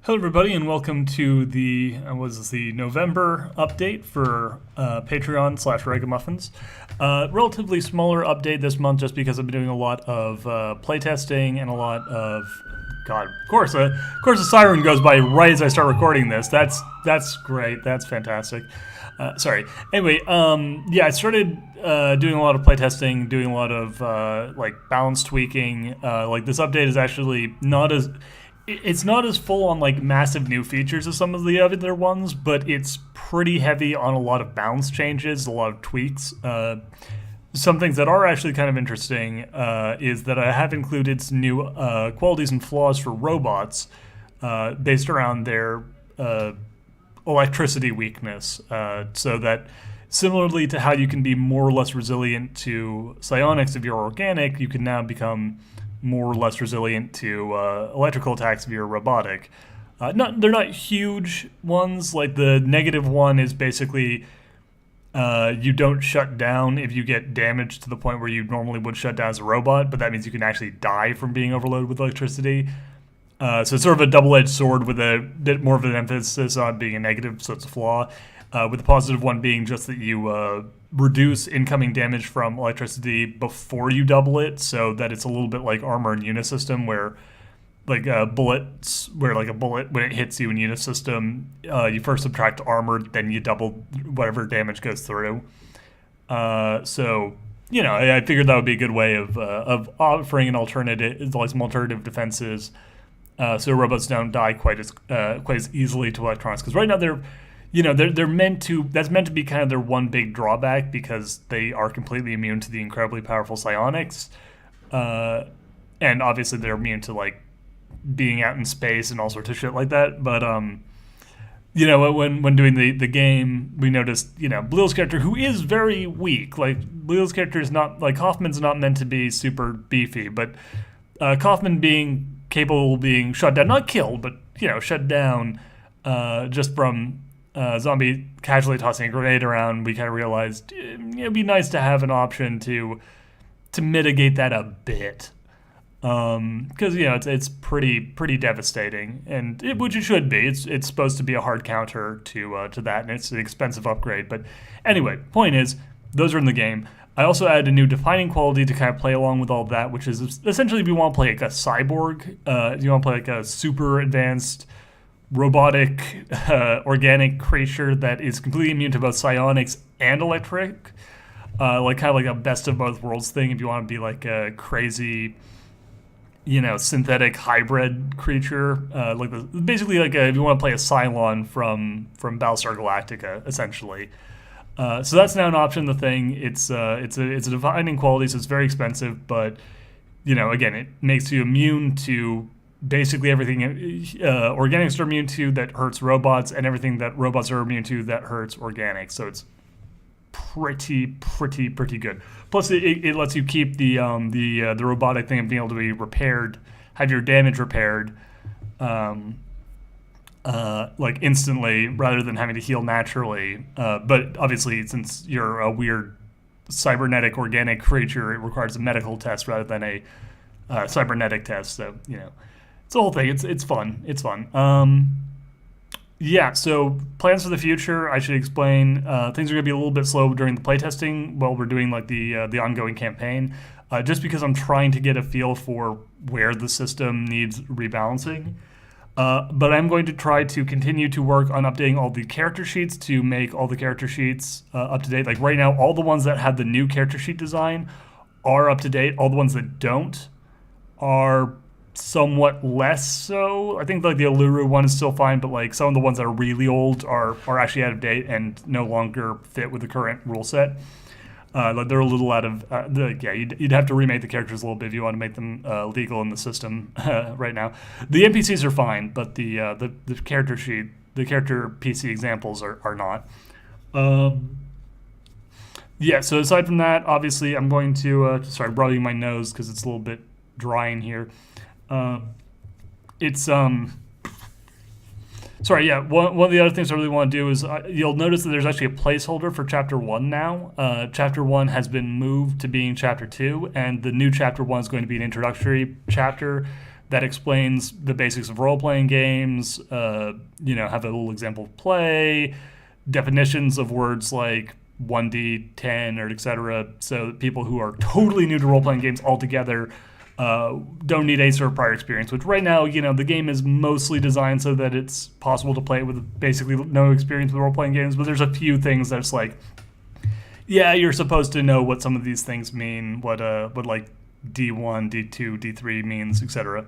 Hello, everybody, and welcome to the November update for Patreon/Ragamuffins. Relatively smaller update this month, just because I've been doing a lot of playtesting and a lot of of course, the siren goes by right as I start recording this. That's great. That's fantastic. Sorry. Anyway, I started doing a lot of playtesting, doing a lot of balance tweaking. This update is actually not as it's not as full on massive new features as some of the other ones, but it's pretty heavy on a lot of balance changes, a lot of tweaks. Some things that are actually kind of interesting is that I have included some new qualities and flaws for robots based around their electricity weakness, so that similarly to how you can be more or less resilient to psionics if you're organic, you can now become more or less resilient to electrical attacks if you're robotic. They're not huge ones. Like the negative one is basically you don't shut down if you get damaged to the point where you normally would shut down as a robot, but that means you can actually die from being overloaded with electricity. So it's sort of a double-edged sword with a bit more of an emphasis on being a negative, so it's a flaw. With the positive one being just that you reduce incoming damage from electricity before you double it, so that it's a little bit like armor in Unisystem, where bullets, where a bullet, when it hits you in Unisystem, you first subtract armor, then you double whatever damage goes through. I figured that would be a good way of offering an alternative, some alternative defenses, so robots don't die quite as easily to electronics. Because right now they're meant to. That's meant to be kind of their one big drawback, because they are completely immune to the incredibly powerful psionics, and obviously they're immune to being out in space and all sorts of shit like that. But when doing the game, we noticed Bleel's character, who is very weak. Bleel's character is not Kaufman's not meant to be super beefy, but Kaufman being capable of being shut down, not killed, but shut down just from zombie casually tossing a grenade around, we kind of realized it'd be nice to have an option to mitigate that a bit, because it's pretty devastating, and which it should be. It's supposed to be a hard counter to that, and it's an expensive upgrade. But anyway, point is, those are in the game. I also added a new defining quality to kind of play along with all of that, which is essentially if you want to play a cyborg, if you want to play a super advanced robotic organic creature that is completely immune to both psionics and electric, kind of like a best of both worlds thing. If you want to be a crazy synthetic hybrid creature, basically if you want to play a Cylon from Battlestar Galactica, essentially. So that's now an option. The thing, it's a defining quality, so it's very expensive, but again, it makes you immune to basically everything organics are immune to that hurts robots, and everything that robots are immune to that hurts organics. So it's pretty good. Plus, it lets you keep the robotic thing of being able to be repaired, have your damage repaired, instantly, rather than having to heal naturally. But obviously, since you're a weird cybernetic organic creature, it requires a medical test rather than a cybernetic test. So it's the whole thing. It's fun. It's fun. So plans for the future, I should explain. Things are going to be a little bit slow during the playtesting while we're doing the ongoing campaign, just because I'm trying to get a feel for where the system needs rebalancing. But I'm going to try to continue to work on updating all the character sheets to make all the character sheets up to date. Right now, all the ones that have the new character sheet design are up to date. All the ones that don't are somewhat less so. I think the Alluru one is still fine, but some of the ones that are really old are actually out of date and no longer fit with the current rule set. They're a little out of you'd have to remake the characters a little bit if you want to make them legal in the system right now. The NPCs are fine, but the character sheet, the character PC examples are not. So aside from that, obviously I'm going to sorry, rubbing my nose because it's a little bit dry in here. One of the other things I really want to do is you'll notice that there's actually a placeholder for Chapter 1 now. Chapter 1 has been moved to being Chapter 2, and the new Chapter 1 is going to be an introductory chapter that explains the basics of role-playing games, have a little example of play, definitions of words like 1d10 or etc. So people who are totally new to role-playing games altogether don't need any sort of prior experience, which right now, the game is mostly designed so that it's possible to play it with basically no experience with role-playing games, but there's a few things that's like, yeah, you're supposed to know what some of these things mean, what like D1, D2, D3 means, etc.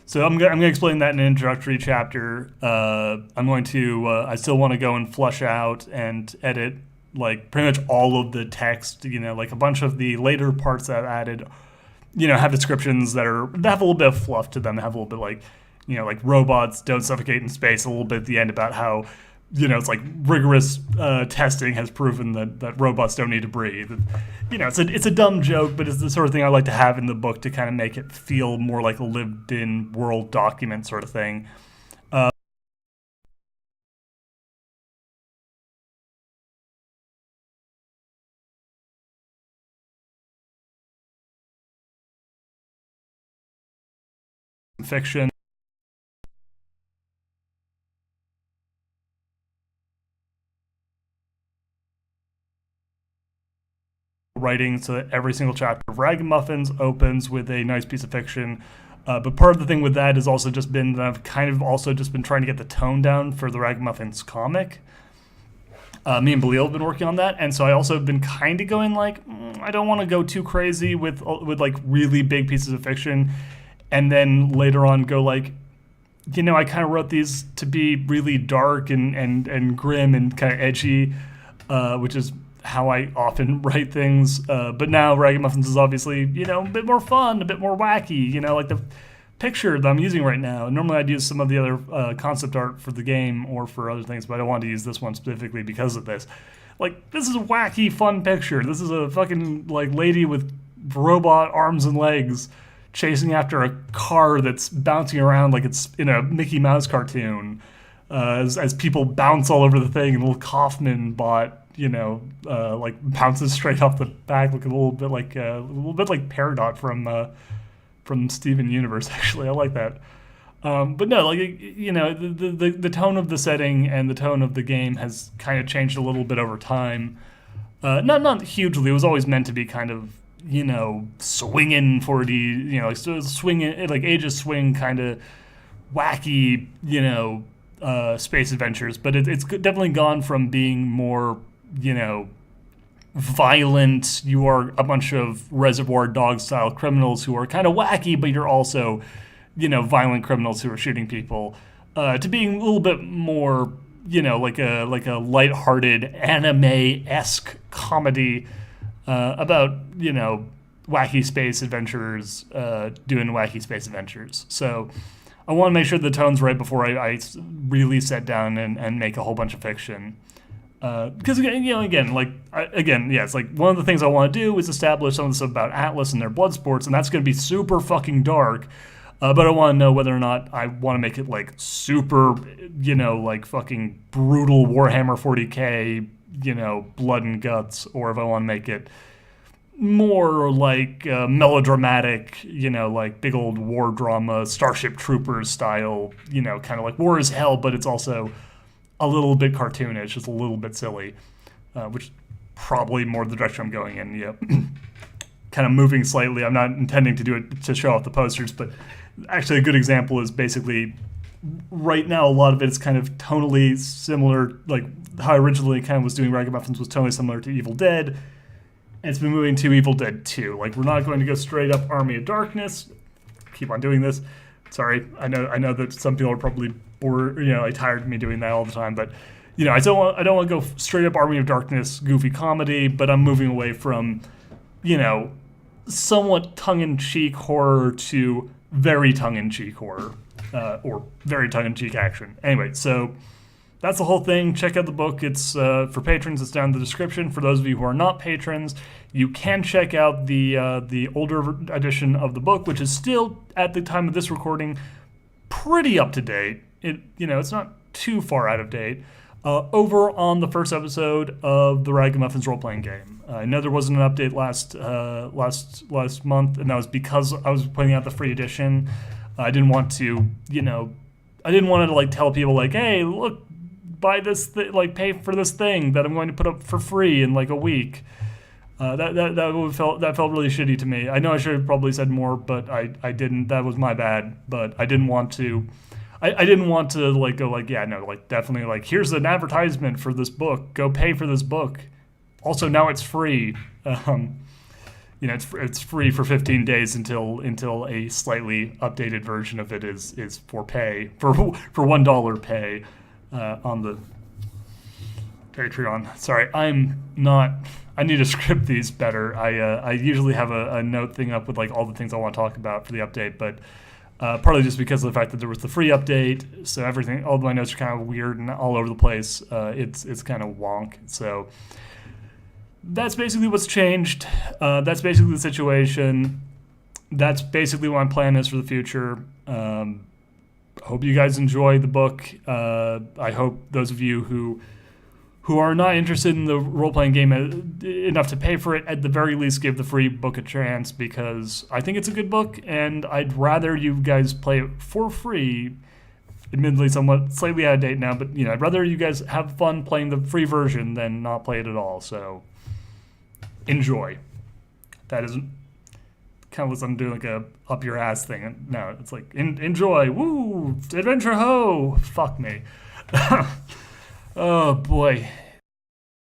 So I'm going to explain that in an introductory chapter. I'm going to, I still want to go and flush out and edit like pretty much all of the text, like a bunch of the later parts that I've added, have descriptions that have a little bit of fluff to them, have a little bit like, like robots don't suffocate in space, a little bit at the end about how, it's like rigorous testing has proven that robots don't need to breathe. It's a dumb joke, but it's the sort of thing I like to have in the book to kind of make it feel more like a lived-in world document sort of thing. Fiction. Writing so that every single chapter of Ragamuffins opens with a nice piece of fiction. But part of the thing with that has also just been that I've kind of also just been trying to get the tone down for the Ragamuffins comic. Me and Belil have been working on that, and so I also have been kind of going like, I don't want to go too crazy with like really big pieces of fiction, and then later on go like, I kind of wrote these to be really dark and grim and kind of edgy, which is how I often write things. But now Ragamuffins is obviously, a bit more fun, a bit more wacky, like the picture that I'm using right now. Normally I'd use some of the other concept art for the game or for other things, but I wanted to use this one specifically because of this. Like, this is a wacky, fun picture. This is a fucking, like, lady with robot arms and legs chasing after a car that's bouncing around like it's in a Mickey Mouse cartoon, as people bounce all over the thing, and little Kaufman bot, like bounces straight off the back, looking a little bit like Peridot from Steven Universe. Actually, I like that. But no, like, the tone of the setting and the tone of the game has kind of changed a little bit over time. Not hugely. It was always meant to be kind of, swinging 4D, like swinging, like Aegis swing kind of wacky, space adventures. But it's definitely gone from being more, violent. You are a bunch of Reservoir Dogs style criminals who are kind of wacky, but you're also, violent criminals who are shooting people, to being a little bit more, like a lighthearted anime-esque comedy about, wacky space adventures, doing wacky space adventures. So I want to make sure the tone's right before I really sit down and make a whole bunch of fiction. Because it's like one of the things I want to do is establish some of the stuff about Atlas and their blood sports, and that's going to be super fucking dark. But I want to know whether or not I want to make it like super, like fucking brutal Warhammer 40k, blood and guts, or if I want to make it more like melodramatic, like big old war drama, Starship Troopers style, kind of like war is hell, but it's also a little bit cartoonish, just a little bit silly, which probably more the direction I'm going in. Yeah, kind of moving slightly. I'm not intending to do it to show off the posters, but actually a good example is basically right now a lot of it is kind of tonally similar, like how I originally kind of was doing Ragamuffins was tonally similar to Evil Dead, and it's been moving to Evil Dead 2. Like, we're not going to go straight up Army of Darkness. Keep on doing this. Sorry, I know that some people are probably bored, like tired of me doing that all the time, but I don't want to go straight up Army of Darkness goofy comedy, but I'm moving away from, somewhat tongue-in-cheek horror to very tongue-in-cheek horror, or very tongue-in-cheek action. Anyway, so that's the whole thing. Check out the book. It's for patrons. It's down in the description. For those of you who are not patrons, you can check out the older edition of the book, which is still, at the time of this recording, pretty up to date. It's not too far out of date. Over on the first episode of the Ragamuffins role-playing game. I know there wasn't an update last month, and that was because I was putting out the free edition. I didn't want to, I didn't want to like tell people like, hey, look, buy this, like pay for this thing that I'm going to put up for free in like a week. That felt really shitty to me. I know I should have probably said more, but I didn't. That was my bad. But I didn't want to. I didn't want to like go like, yeah, no, like definitely like, here's an advertisement for this book. Go pay for this book. Also, now it's free. It's free for 15 days until a slightly updated version of it is for pay for $1 pay on the Patreon. Sorry, I need to script these better. I usually have a note thing up with like all the things I want to talk about for the update, but partly just because of the fact that there was the free update, so all of my notes are kind of weird and all over the place. It's kind of wonk. So that's basically what's changed. That's basically the situation. That's basically what my plan is for the future. Hope you guys enjoy the book. I hope those of you who are not interested in the role-playing game enough to pay for it, at the very least give the free book a chance, because I think it's a good book, and I'd rather you guys play it for free, admittedly somewhat slightly out of date now, but I'd rather you guys have fun playing the free version than not play it at all, so enjoy. That is kind of looks like I'm doing like a up your ass thing. No, it's like, enjoy, woo, adventure ho, fuck me. Oh boy.